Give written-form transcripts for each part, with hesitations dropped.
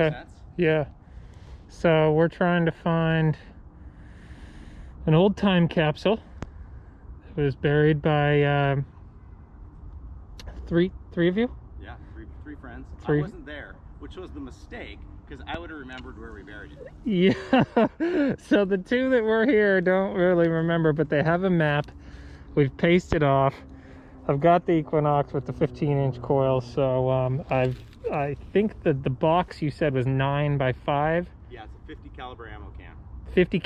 Okay. Yeah. So we're trying to find an old time capsule. It was buried by three of you? Yeah, three friends. Three. I wasn't there, which was the mistake, because I would have remembered where we buried it. Yeah. So the two that were here don't really remember, but they have a map. We've pasted off. I've got the Equinox with the 15-inch coil, so I think that the box you said was 9 by 5. Yeah, it's a 50 caliber ammo can. 50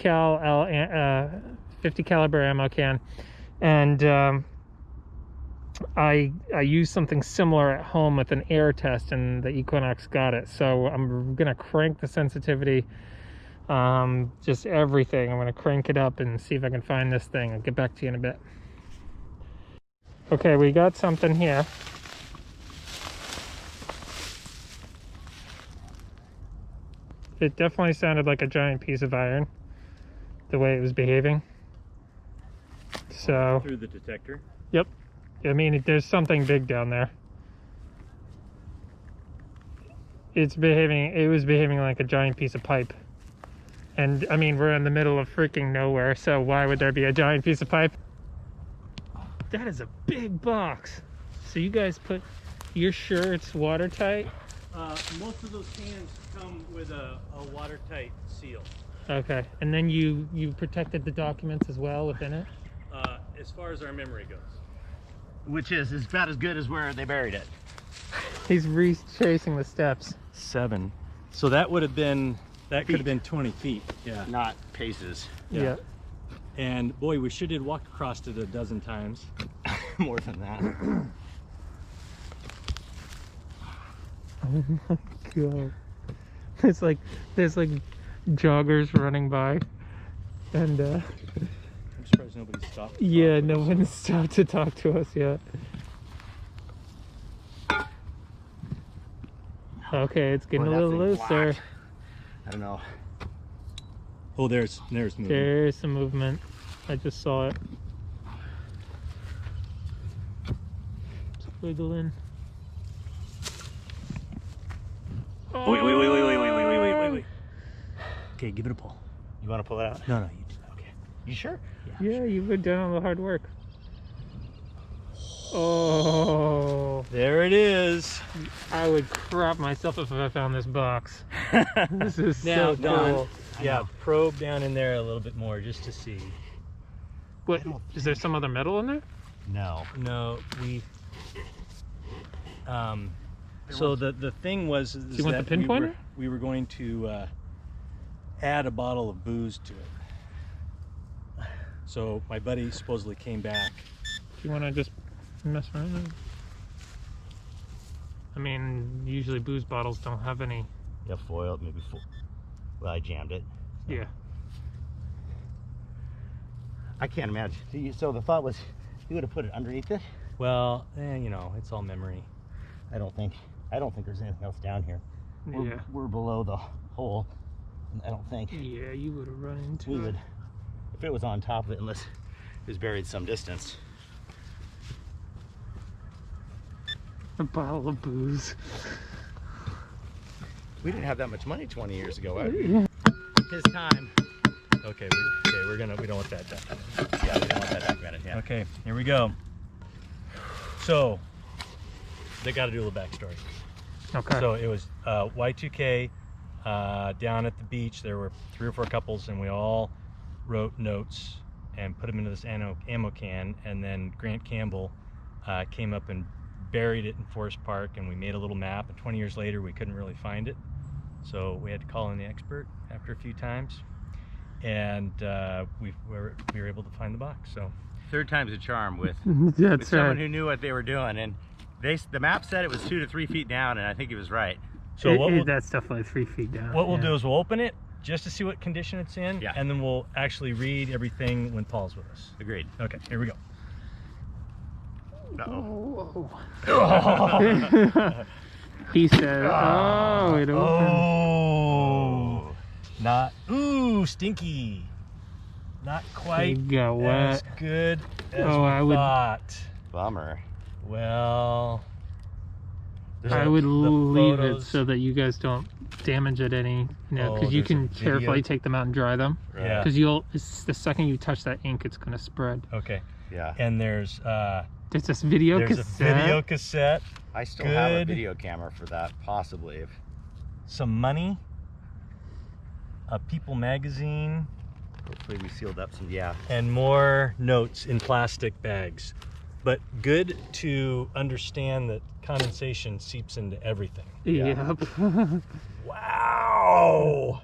caliber ammo can, and I used something similar at home with an air test, and the Equinox got it. So I'm gonna crank the sensitivity, just everything. I'm gonna crank it up and see if I can find this thing. I'll get back to you in a bit. Okay, we got something here. It definitely sounded like a giant piece of iron, the way it was behaving. So through the detector. Yep. I mean, there's something big down there. It was behaving like a giant piece of pipe. And I mean, we're in the middle of freaking nowhere, so why would there be a giant piece of pipe? That is a big box. So you guys you're sure it's watertight? Most of those cans come with a watertight seal. Okay, and then you protected the documents as well within it? As far as our memory goes. Which is about as good as where they buried it. He's retracing the steps. 7. So that would have been, that could have been 20 feet. Yeah. Not paces. Yeah. And boy, we sure did walk across it a dozen times. More than that. Oh my god. There's like joggers running by, and I'm surprised nobody stopped. yeah, no one's stopped to talk to us yet. Okay, it's getting a little looser. I don't know. Oh, there's movement. There's some movement. I just saw it. It's wiggling. Oh, wait. Okay, give it a pull. You want to pull it out? No, you do. Okay. You sure? Yeah, you've been doing all the hard work. Oh, There it is. I would crap myself if I found this box. This is Now, so Don, cool. yeah, probe down in there a little bit more just to see. What, is there some other metal in there? No. No, we. So the thing was is you want that the pinpointer? we were going to add a bottle of booze to it. So my buddy supposedly came back. Do you want to just mess around? I mean, usually booze bottles don't have any. Yeah, foil, maybe foil. Well, I jammed it. So. Yeah. I can't imagine. So the thought was you would have put it underneath it? Well, you know, it's all memory. I don't think there's anything else down here. Yeah. We're below the hole. I don't think. Yeah, you would have run into We it. would, if it was on top of it, unless it was buried some distance. A bottle of booze. We didn't have that much money 20 years ago. Yeah. His time. Okay, we don't want that done. Yeah, we don't want that documented. Yeah. Okay, here we go. So they got to do a little backstory. Okay. So it was Y2K down at the beach. There were 3 or 4 couples, and we all wrote notes and put them into this ammo can. And then Grant Campbell came up and buried it in Forest Park, and we made a little map. And 20 years later, we couldn't really find it, so we had to call in the expert after a few times, and we were able to find the box. So 3rd time's a charm with That's someone right. who knew what they were doing, and the map said it was 2 to 3 feet down, and I think he was right. so that's definitely 3 feet down. what we'll do is we'll open it just to see what condition it's in, Yeah. and then we'll actually read everything when Paul's with us. Agreed. Okay, here we go. Uh-oh. He said, "Oh, it opened." Oh, not stinky. Not quite It got as wet. good as Oh, we I would- thought. Bummer. Well, I would leave it photos. so that you guys don't damage it any, you know, because you there's a can video. carefully take them out and dry them. Yeah. Because the second you touch that ink, it's gonna spread. Okay. Yeah. And there's this video there's cassette. a video cassette. I still have a Good. video camera for that, possibly. If Some money. A People magazine. hopefully we sealed up some. Yeah. And more notes in plastic bags. But good to understand that condensation seeps into everything. Yep. Wow!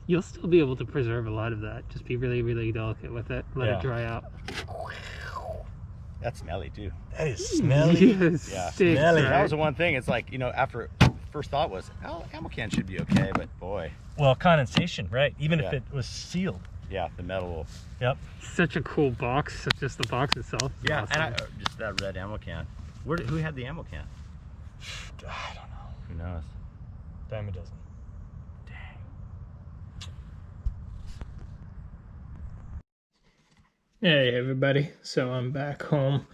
You'll still be able to preserve a lot of that. Just be really, really delicate with it. Let it dry out. That's smelly too. That is smelly. Yes, Yeah. stinks, Smelly. That right? was the one thing. It's like, you know, after first thought was, oh, ammo can should be okay, but boy, Well, condensation, right? Even if Yeah. it was sealed. yeah, the metal will. Yep. Such a cool box. Just the box itself. is Yeah, awesome. and just that red ammo can. Who had the ammo can? I don't know. Who knows? Dime a dozen. Hey everybody, so I'm back home.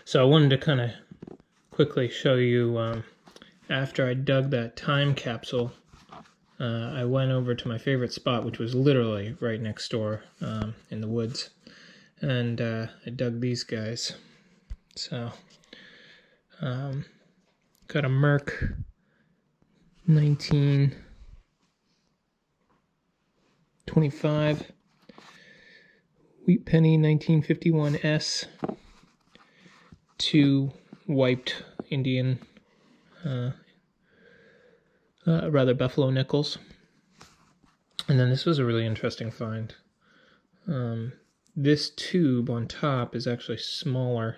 So I wanted to kind of quickly show you, after I dug that time capsule, I went over to my favorite spot, which was literally right next door in the woods, and I dug these guys. So, got a Merc 1925 Wheat Penny 1951S, 2 wiped Indian, rather buffalo nickels. And then this was a really interesting find. This tube on top is actually smaller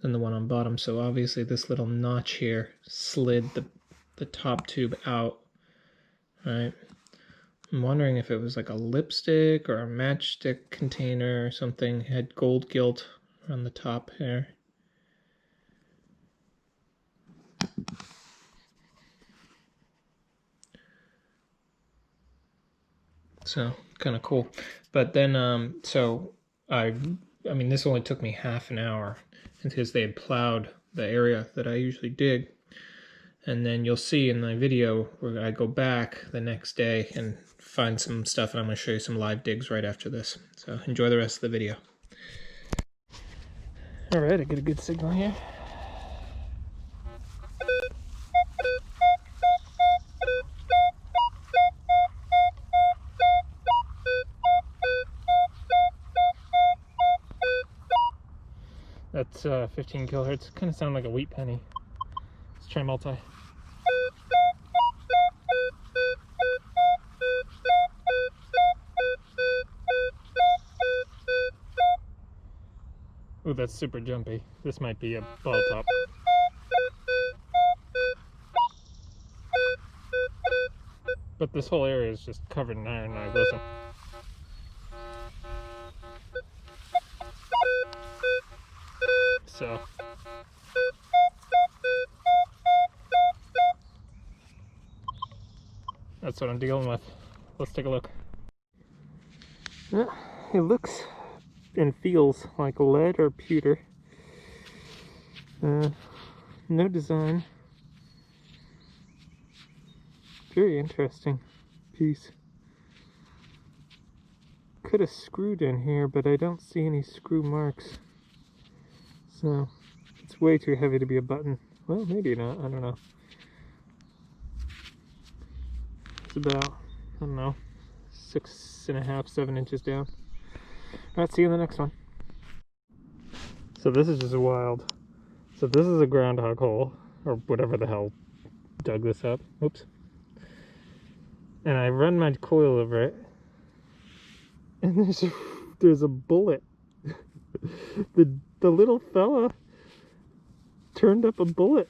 than the one on bottom, so obviously this little notch here slid the top tube out, right? I'm wondering if it was like a lipstick or a matchstick container or something. It had gold gilt on the top here. So kind of cool. But then so I mean this only took me half an hour because they had plowed the area that I usually dig. And then you'll see in the video where I go back the next day and find some stuff, and I'm going to show you some live digs right after this. So enjoy the rest of the video. All right, I get a good signal here. That's 15 kilohertz. Kind of sound like a wheat penny. Let's try multi. Ooh, that's super jumpy. This might be a ball top. But this whole area is just covered in iron. Now listen. So that's what I'm dealing with. Let's take a look. Yeah, it looks and feels like lead or pewter. No design. Very interesting piece. Could have screwed in here, but I don't see any screw marks. So it's way too heavy to be a button. Well, maybe not. I don't know. It's about, I don't know, 6.5, 7 inches down. Alright, see you in the next one. So this is just wild. So this is a groundhog hole, or whatever the hell dug this up. Oops. And I run my coil over it, and there's a bullet. the little fella turned up a bullet.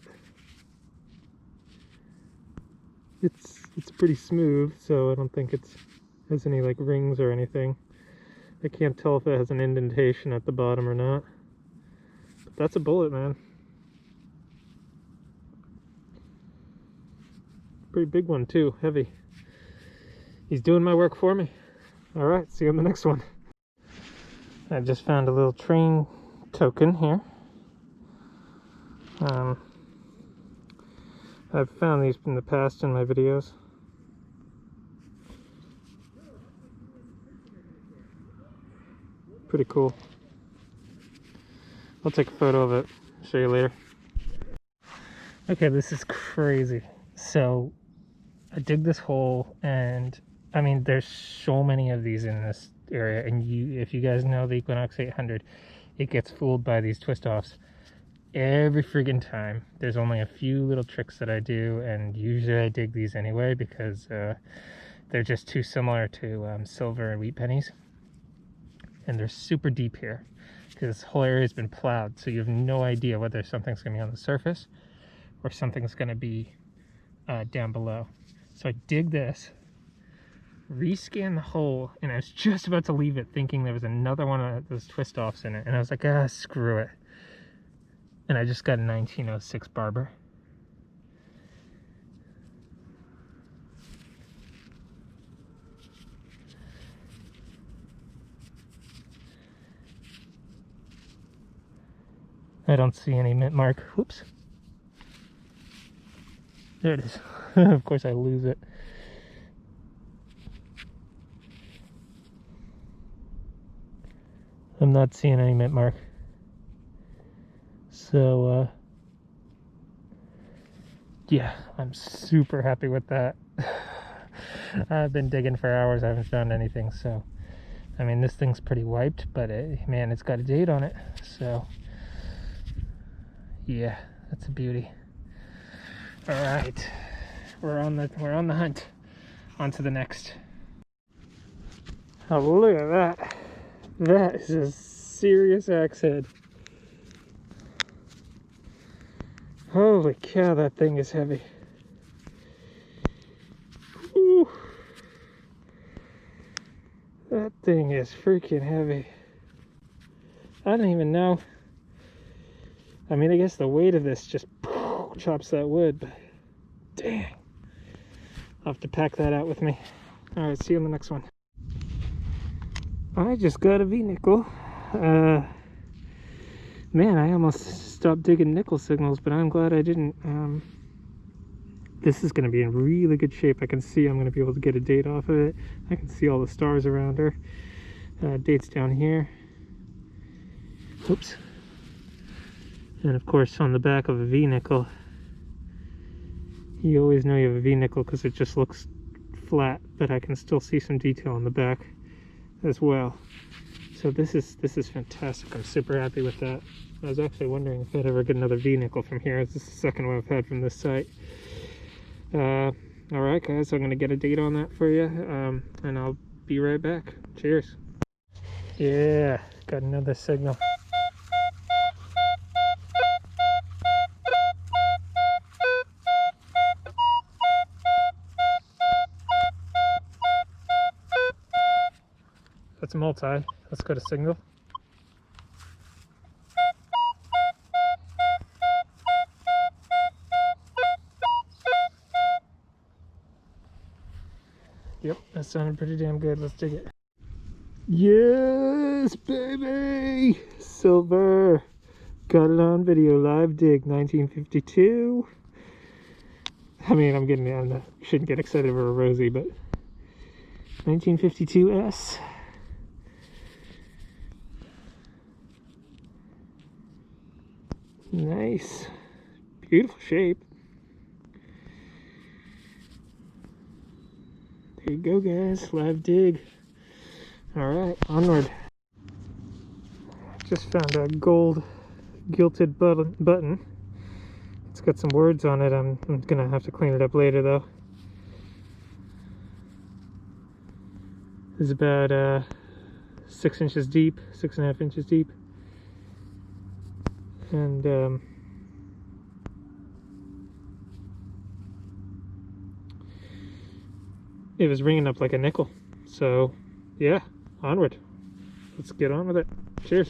It's pretty smooth, so I don't think it has any like rings or anything. I can't tell if it has an indentation at the bottom or not. But that's a bullet, man. Pretty big one too, heavy. He's doing my work for me. Alright, see you on the next one. I just found a little train token here. I've found these in the past in my videos. Pretty cool. I'll take a photo of it, show you later. Okay, this is crazy. So I dig this hole, and I mean, there's so many of these in this area, and if you guys know the Equinox 800, it gets fooled by these twist offs every friggin' time. There's only a few little tricks that I do, and usually I dig these anyway because they're just too similar to silver and wheat pennies, and they're super deep here because this whole area has been plowed, so you have no idea whether something's going to be on the surface or something's going to be down below. So I dig this, rescan the hole, and I was just about to leave it thinking there was another one of those twist offs in it, and I was like, ah, screw it. And I just got a 1906 barber. I don't see any mint mark. Whoops. There it is. Of course I lose it. I'm not seeing any mint mark. So, yeah, I'm super happy with that. I've been digging for hours, I haven't found anything, so, I mean, this thing's pretty wiped, but man, it's got a date on it, so, yeah, that's a beauty. All right, we're on the hunt. On to the next. Oh, look at that. That is a serious axe head. Holy cow, that thing is heavy. Ooh. That thing is freaking heavy. I don't even know. I mean, I guess the weight of this just chops that wood, but dang. I'll have to pack that out with me. Alright, see you on the next one. I just got a V-nickel. Man, I almost stopped digging nickel signals, but I'm glad I didn't. This is going to be in really good shape. I can see I'm going to be able to get a date off of it. I can see all the stars around her. Dates down here. Oops. And of course, on the back of a V-nickel, you always know you have a V-nickel because it just looks flat, but I can still see some detail on the back as well. So this is fantastic. I'm super happy with that. I was actually wondering if I'd ever get another V-nickel from here. This is the second one I've had from this site. Alright guys, so I'm going to get a date on that for you, and I'll be right back. Cheers. Yeah, got another signal. That's multi. Let's go to signal. Yep, that sounded pretty damn good. Let's dig it. Yes, baby! Silver! Got it on video. Live dig, 1952. I mean, I shouldn't get excited over a Rosie, but 1952S. Nice. Beautiful shape. There you go, guys. Live dig. Alright, onward. Just found a gold gilded button. It's got some words on it. I'm gonna have to clean it up later, though. It's about 6 inches deep, 6.5 inches deep. And it was ringing up like a nickel. So yeah, onward. Let's get on with it. Cheers.